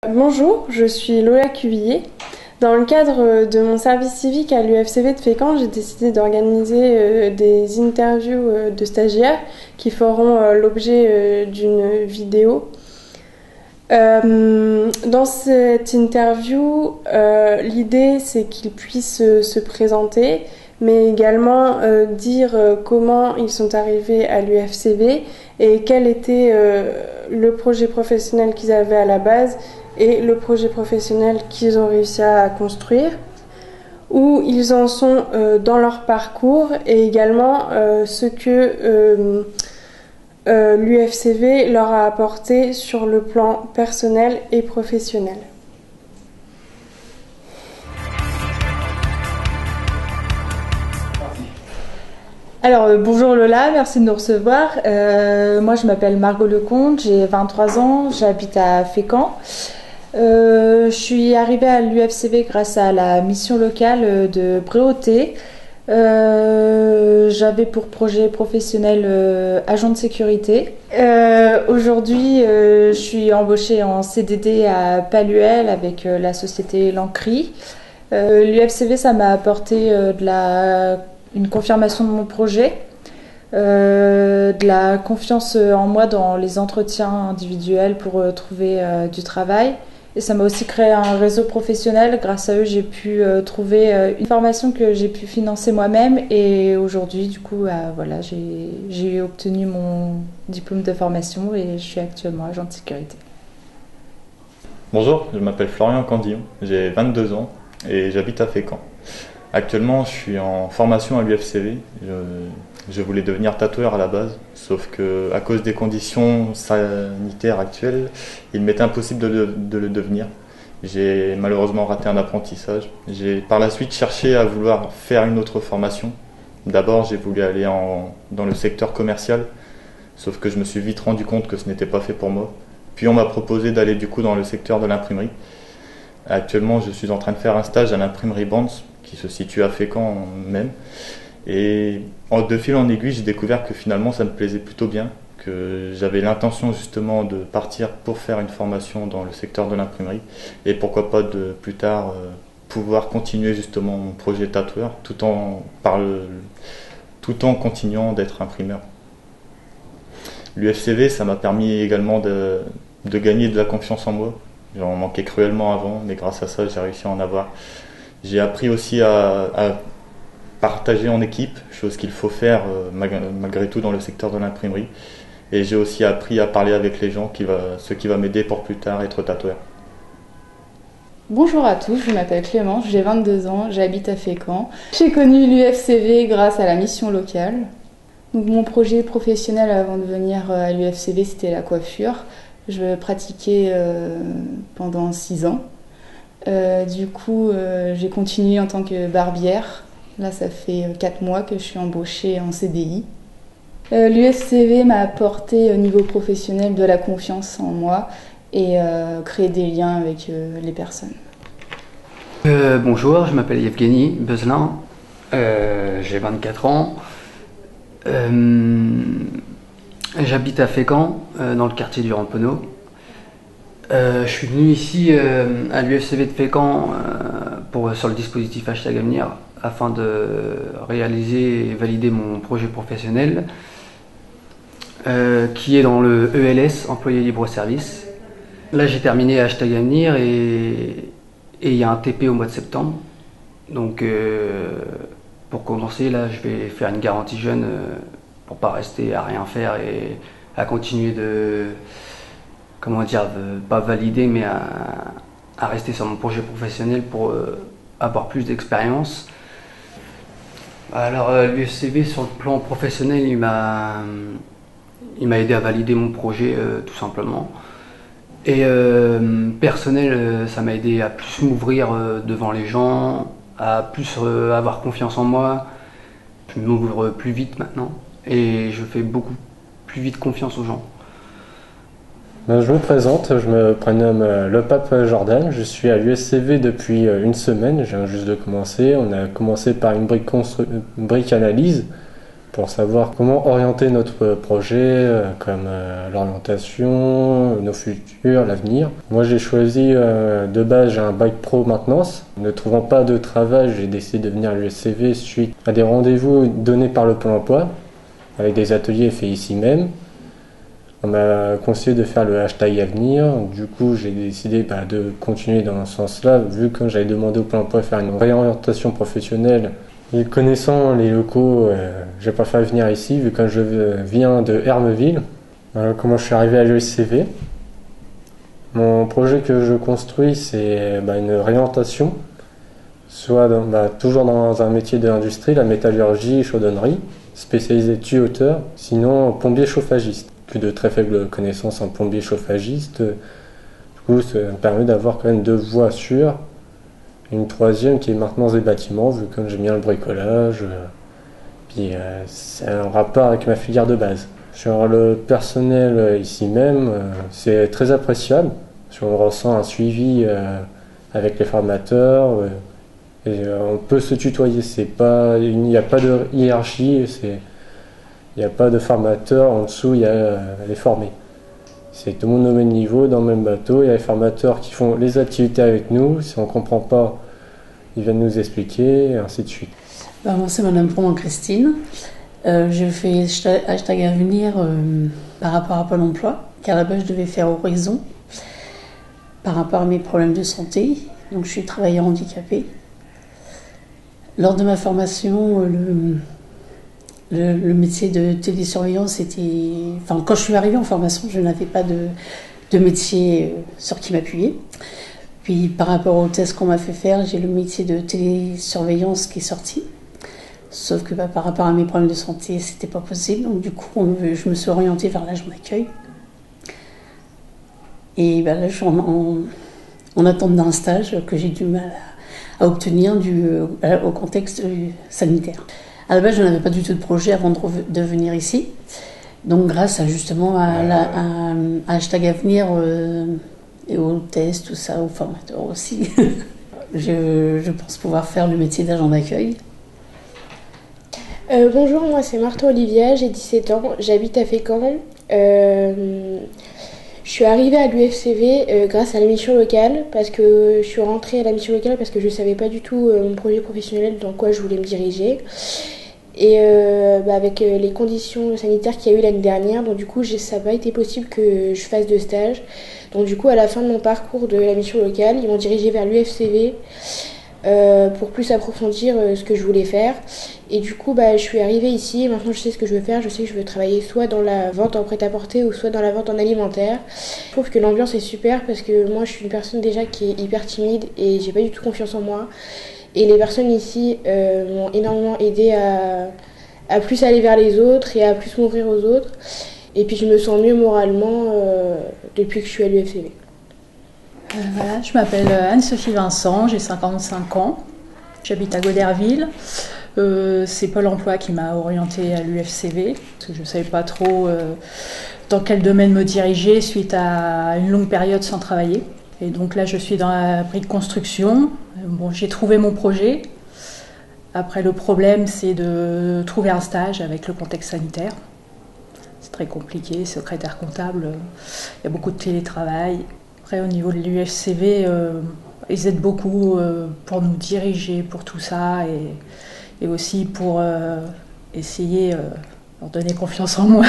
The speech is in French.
Bonjour, je suis Lola Cuvillier. Dans le cadre de mon service civique à l'UFCV de Fécamp, j'ai décidé d'organiser des interviews de stagiaires qui feront l'objet d'une vidéo. Dans cette interview, l'idée c'est qu'ils puissent se présenter, mais également dire comment ils sont arrivés à l'UFCV et quel était le projet professionnel qu'ils avaient à la base et le projet professionnel qu'ils ont réussi à construire, où ils en sont dans leur parcours et également ce que l'UFCV leur a apporté sur le plan personnel et professionnel. Alors bonjour Lola, merci de nous recevoir. Moi je m'appelle Margot Lecomte, j'ai 23 ans, j'habite à Fécamp. Je suis arrivée à l'UFCV grâce à la mission locale de Bréauté. J'avais pour projet professionnel agent de sécurité. Aujourd'hui, je suis embauchée en CDD à Paluel avec la société Lancry. L'UFCV, ça m'a apporté une confirmation de mon projet, de la confiance en moi dans les entretiens individuels pour trouver du travail. Et ça m'a aussi créé un réseau professionnel. Grâce à eux, j'ai pu trouver une formation que j'ai pu financer moi-même. Et aujourd'hui, du coup, voilà, j'ai obtenu mon diplôme de formation et je suis actuellement agent de sécurité. Bonjour, je m'appelle Florian Candillon, j'ai 22 ans et j'habite à Fécamp. Actuellement, je suis en formation à l'UFCV. Je voulais devenir tatoueur à la base, sauf que à cause des conditions sanitaires actuelles, il m'est impossible de le devenir. J'ai malheureusement raté un apprentissage. J'ai par la suite cherché à vouloir faire une autre formation. D'abord, j'ai voulu aller dans le secteur commercial, sauf que je me suis vite rendu compte que ce n'était pas fait pour moi. Puis on m'a proposé d'aller du coup dans le secteur de l'imprimerie. Actuellement, je suis en train de faire un stage à l'imprimerie Bands, qui se situe à Fécamp même. Et de fil en aiguille, j'ai découvert que finalement ça me plaisait plutôt bien, que j'avais l'intention justement de partir pour faire une formation dans le secteur de l'imprimerie et pourquoi pas de plus tard pouvoir continuer justement mon projet tatoueur tout en continuant d'être imprimeur. L'UFCV, ça m'a permis également de gagner de la confiance en moi. J'en manquais cruellement avant, mais grâce à ça, j'ai réussi à en avoir. J'ai appris aussi à partager en équipe, chose qu'il faut faire malgré tout dans le secteur de l'imprimerie. Et j'ai aussi appris à parler avec les gens, ce qui va m'aider pour plus tard être tatoueur. Bonjour à tous, je m'appelle Clémence, j'ai 22 ans, j'habite à Fécamp. J'ai connu l'UFCV grâce à la mission locale. Donc, mon projet professionnel avant de venir à l'UFCV, c'était la coiffure. Je pratiquais pendant 6 ans. Du coup, j'ai continué en tant que barbière. Là, ça fait 4 mois que je suis embauchée en CDI. L'UFCV m'a apporté au niveau professionnel de la confiance en moi et créé des liens avec les personnes. Bonjour, je m'appelle Yevgeny Bezlin, j'ai 24 ans. J'habite à Fécamp, dans le quartier du Rampenneau. Je suis venu ici à l'UFCV de Fécamp sur le dispositif #Avenir afin de réaliser et valider mon projet professionnel qui est dans le ELS, employé libre-service. Là j'ai terminé #Avenir et il y a un TP au mois de septembre. Donc pour commencer, là je vais faire une garantie jeune pour pas rester à rien faire et à continuer pas valider, mais à rester sur mon projet professionnel pour avoir plus d'expérience. Alors l'UFCV sur le plan professionnel, il m'a aidé à valider mon projet tout simplement. Et personnel, ça m'a aidé à plus m'ouvrir devant les gens, à plus avoir confiance en moi. Je m'ouvre plus vite maintenant et je fais beaucoup plus vite confiance aux gens. Je me présente, je me prénomme Le Pape Jordan, je suis à l'UFCV depuis une semaine, je viens juste de commencer. On a commencé par une brique analyse pour savoir comment orienter notre projet, comme l'orientation, nos futurs, l'avenir. Moi j'ai choisi de base, j'ai un bac pro maintenance. Ne trouvant pas de travail, j'ai décidé de venir à l'USCV suite à des rendez-vous donnés par le Pôle emploi, avec des ateliers faits ici même. On m'a conseillé de faire le hashtag avenir. Du coup, j'ai décidé de continuer dans ce sens-là, vu que j'avais demandé au Pôle emploi de faire une réorientation professionnelle. Et connaissant les locaux, j'ai préféré venir ici, vu que je viens de Hermeville. Comment je suis arrivé à l'USCV. Mon projet que je construis, c'est une réorientation, soit toujours dans un métier de l'industrie, la métallurgie, chaudronnerie, spécialisé tuyauteur, sinon plombier chauffagiste. Que de très faibles connaissances en plombier chauffagiste. Du coup, ça me permet d'avoir quand même 2 voies sûres. Une troisième qui est maintenance des bâtiments, vu que j'aime bien le bricolage. Puis c'est un rapport avec ma filière de base. Sur le personnel ici même, c'est très appréciable. On ressent un suivi avec les formateurs. Et on peut se tutoyer. Il n'y a pas de hiérarchie. Il n'y a pas de formateur, en dessous il y a les formés. C'est tout le monde au même niveau, dans le même bateau. Il y a les formateurs qui font les activités avec nous. Si on ne comprend pas, ils viennent nous expliquer, et ainsi de suite. Moi, c'est Madame Proman-Christine. Je fais hashtag avenir par rapport à Pôle emploi, car là-bas je devais faire Horizon par rapport à mes problèmes de santé. Donc je suis travailleur handicapé. Lors de ma formation, le métier de télésurveillance était... Enfin, quand je suis arrivée en formation, je n'avais pas de métier sur qui m'appuyer. Puis, par rapport au test qu'on m'a fait faire, j'ai le métier de télésurveillance qui est sorti. Sauf que par rapport à mes problèmes de santé, c'était pas possible. Donc, du coup, je me suis orientée vers l'agent d'accueil. Et là, je suis en attente d'un stage que j'ai du mal à obtenir au contexte sanitaire. À la base, je n'avais pas du tout de projet avant de venir ici. Donc, grâce justement à hashtag avenir et aux tests, tout ça, aux formateurs aussi, je pense pouvoir faire le métier d'agent d'accueil. Bonjour, moi c'est Martha Olivia, j'ai 17 ans, j'habite à Fécamp. Je suis arrivée à l'UFCV grâce à la mission locale, parce que je suis rentrée à la mission locale parce que je ne savais pas du tout mon projet professionnel dans quoi je voulais me diriger. Et avec les conditions sanitaires qu'il y a eu l'année dernière, donc du coup ça n'a pas été possible que je fasse de stage. Donc du coup à la fin de mon parcours de la mission locale, ils m'ont dirigée vers l'UFCV pour plus approfondir ce que je voulais faire. Et du coup je suis arrivée ici et maintenant je sais ce que je veux faire. Je sais que je veux travailler soit dans la vente en prêt-à-porter ou soit dans la vente en alimentaire. Je trouve que l'ambiance est super parce que moi je suis une personne déjà qui est hyper timide et j'ai pas du tout confiance en moi. Et les personnes ici m'ont énormément aidé à plus aller vers les autres et à plus m'ouvrir aux autres. Et puis je me sens mieux moralement depuis que je suis à l'UFCV. Voilà, je m'appelle Anne-Sophie Vincent, j'ai 55 ans, j'habite à Goderville. C'est Pôle emploi qui m'a orientée à l'UFCV, parce que je ne savais pas trop dans quel domaine me diriger suite à une longue période sans travailler. Et donc là, je suis dans la brique construction. Bon, j'ai trouvé mon projet. Après, le problème, c'est de trouver un stage avec le contexte sanitaire. C'est très compliqué, secrétaire comptable, il y a beaucoup de télétravail. Après, au niveau de l'UFCV, ils aident beaucoup pour nous diriger, pour tout ça, et aussi pour essayer de leur donner confiance en moi.